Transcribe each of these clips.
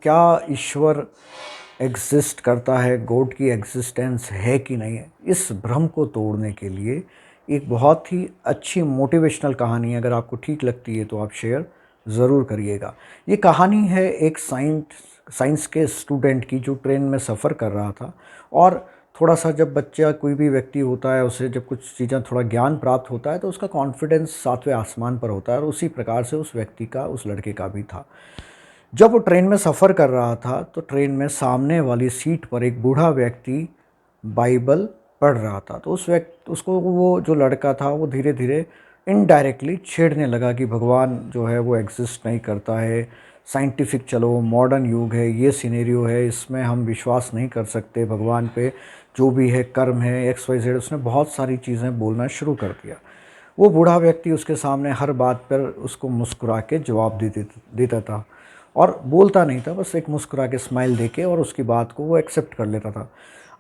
क्या ईश्वर एग्जिस्ट करता है, गॉड की एग्जिस्टेंस है कि नहीं है, इस भ्रम को तोड़ने के लिए एक बहुत ही अच्छी मोटिवेशनल कहानी है। अगर आपको ठीक लगती है तो आप शेयर ज़रूर करिएगा। ये कहानी है एक साइंस के स्टूडेंट की जो ट्रेन में सफ़र कर रहा था, और थोड़ा सा जब बच्चा कोई भी व्यक्ति होता है, उसे जब कुछ चीज़ें थोड़ा ज्ञान प्राप्त होता है तो उसका कॉन्फिडेंस सातवें आसमान पर होता है, और उसी प्रकार से उस व्यक्ति का, उस लड़के का भी था। जब वो ट्रेन में सफ़र कर रहा था तो ट्रेन में सामने वाली सीट पर एक बूढ़ा व्यक्ति बाइबल पढ़ रहा था। तो उसको वो जो लड़का था वो धीरे धीरे इनडायरेक्टली छेड़ने लगा कि भगवान जो है वो एग्जिस्ट नहीं करता है, साइंटिफिक चलो मॉडर्न युग है, ये सिनेरियो है, इसमें हम विश्वास नहीं कर सकते भगवान पे, जो भी है कर्म है एक्स वाई जेड। उसने बहुत सारी चीज़ें बोलना शुरू कर दिया। वो बूढ़ा व्यक्ति उसके सामने हर बात पर उसको मुस्कुरा के जवाब देता था, और बोलता नहीं था, बस एक मुस्कुरा के स्माइल देके और उसकी बात को वो एक्सेप्ट कर लेता था।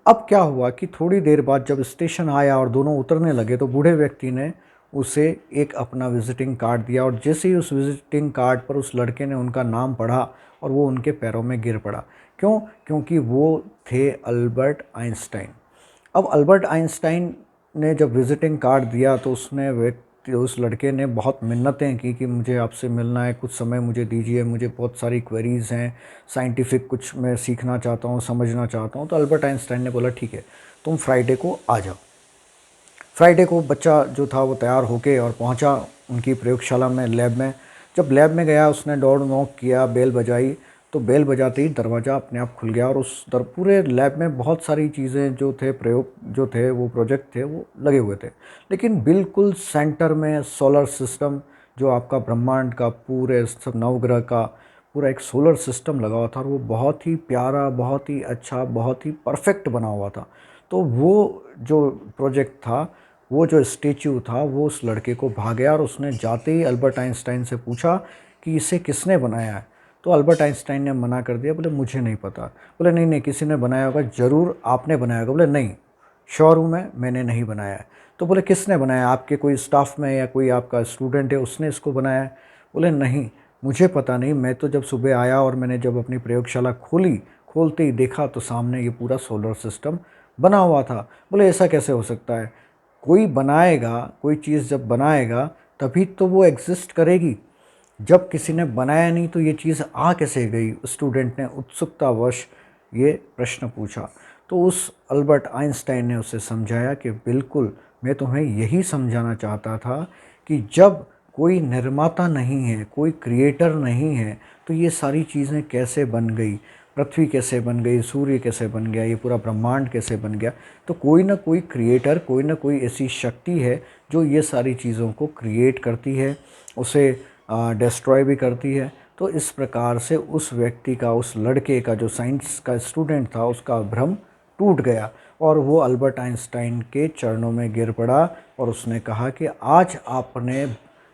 अब क्या हुआ कि थोड़ी देर बाद जब स्टेशन आया और दोनों उतरने लगे तो बूढ़े व्यक्ति ने उसे एक अपना विजिटिंग कार्ड दिया, और जैसे ही उस विजिटिंग कार्ड पर उस लड़के ने उनका नाम पढ़ा और वो उनके पैरों में गिर पड़ा। क्यों? क्योंकि वो थे अल्बर्ट आइंस्टाइन। अब अल्बर्ट आइंस्टाइन ने जब विजिटिंग कार्ड दिया तो उस लड़के ने बहुत मिन्नतें की कि मुझे आपसे मिलना है, कुछ समय मुझे दीजिए, मुझे बहुत सारी क्वेरीज़ हैं, साइंटिफिक कुछ मैं सीखना चाहता हूँ, समझना चाहता हूँ। तो अल्बर्ट आइंस्टाइन ने बोला ठीक है, तुम फ्राइडे को आ जाओ। फ्राइडे को बच्चा जो था वो तैयार होके और पहुंचा उनकी प्रयोगशाला में, लैब में। जब लैब में गया उसने डोर नॉक किया, बेल बजाई, तो बेल बजाते ही दरवाज़ा अपने आप खुल गया, और पूरे लैब में बहुत सारी चीज़ें जो थे, प्रयोग जो थे, वो प्रोजेक्ट थे, वो लगे हुए थे। लेकिन बिल्कुल सेंटर में सोलर सिस्टम, जो आपका ब्रह्मांड का पूरे सब नवग्रह का पूरा एक सोलर सिस्टम लगा हुआ था, और वो बहुत ही प्यारा, बहुत ही अच्छा, बहुत ही परफेक्ट बना हुआ था। तो वो जो प्रोजेक्ट था, वो जो स्टेच्यू था, वो उस लड़के को भा गया, और उसने जाते ही अल्बर्ट आइंस्टाइन से पूछा कि इसे किसने बनाया है। तो अल्बर्ट आइंस्टाइन ने मना कर दिया, बोले मुझे नहीं पता। बोले नहीं नहीं, किसी ने बनाया होगा, ज़रूर आपने बनाया होगा। बोले नहीं, श्योर हूँ मैंने नहीं बनाया है। तो बोले किसने बनाया? आपके कोई स्टाफ में या कोई आपका स्टूडेंट है उसने इसको बनाया है? बोले नहीं, मुझे पता नहीं, मैं तो जब सुबह आया और मैंने जब अपनी प्रयोगशाला खोलते ही देखा तो सामने ये पूरा सोलर सिस्टम बना हुआ था। बोले ऐसा कैसे हो सकता है? कोई बनाएगा, कोई चीज़ जब बनाएगा तभी तो वो एग्जिस्ट करेगी। जब किसी ने बनाया नहीं तो ये चीज़ आ कैसे गई? स्टूडेंट ने उत्सुकतावश ये प्रश्न पूछा। तो उस अल्बर्ट आइंस्टाइन ने उसे समझाया कि बिल्कुल, मैं तुम्हें यही समझाना चाहता था कि जब कोई निर्माता नहीं है, कोई क्रिएटर नहीं है, तो ये सारी चीज़ें कैसे बन गई? पृथ्वी कैसे बन गई? सूर्य कैसे बन गया? ये पूरा ब्रह्मांड कैसे बन गया? तो कोई ना कोई क्रिएटर, कोई ना कोई ऐसी शक्ति है जो ये सारी चीज़ों को क्रिएट करती है, उसे डिस्ट्रॉय भी करती है। तो इस प्रकार से उस व्यक्ति का, उस लड़के का, जो साइंस का स्टूडेंट था, उसका भ्रम टूट गया, और वो अल्बर्ट आइंस्टाइन के चरणों में गिर पड़ा, और उसने कहा कि आज आपने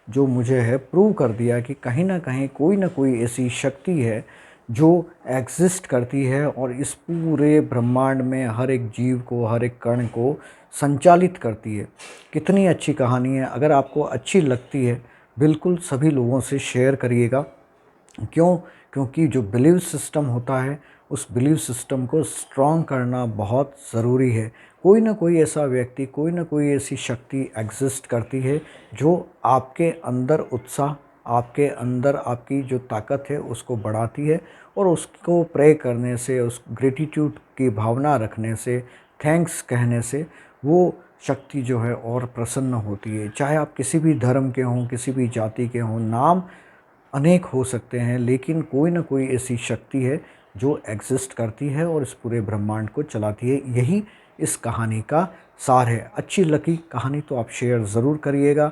जो मुझे है प्रूव कर दिया कि कहीं ना कोई ऐसी शक्ति है जो एग्जिस्ट करती है, और इस पूरे ब्रह्मांड में हर एक जीव को, हर एक कण को संचालित करती है। कितनी अच्छी कहानी है! अगर आपको अच्छी लगती है, बिल्कुल सभी लोगों से शेयर करिएगा। क्यों? क्योंकि जो बिलीव सिस्टम होता है, उस बिलीव सिस्टम को स्ट्रॉन्ग करना बहुत ज़रूरी है। कोई ना कोई ऐसा व्यक्ति, कोई ना कोई ऐसी शक्ति एग्जिस्ट करती है जो आपके अंदर उत्साह, आपके अंदर आपकी जो ताकत है उसको बढ़ाती है, और उसको प्रे करने से, उस ग्रेटिट्यूड की भावना रखने से, थैंक्स कहने से वो शक्ति जो है और प्रसन्न होती है। चाहे आप किसी भी धर्म के हों, किसी भी जाति के हों, नाम अनेक हो सकते हैं, लेकिन कोई ना कोई ऐसी शक्ति है जो एग्जिस्ट करती है और इस पूरे ब्रह्मांड को चलाती है। यही इस कहानी का सार है। अच्छी लगी कहानी तो आप शेयर ज़रूर करिएगा,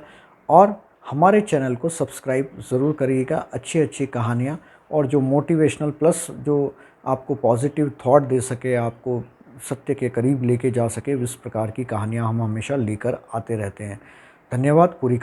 और हमारे चैनल को सब्सक्राइब ज़रूर करिएगा। अच्छी अच्छी कहानियाँ और जो मोटिवेशनल प्लस जो आपको पॉजिटिव थॉट दे सके, आपको सत्य के करीब लेके जा सके, इस प्रकार की कहानियाँ हम हमेशा लेकर आते रहते हैं। धन्यवाद। पूरी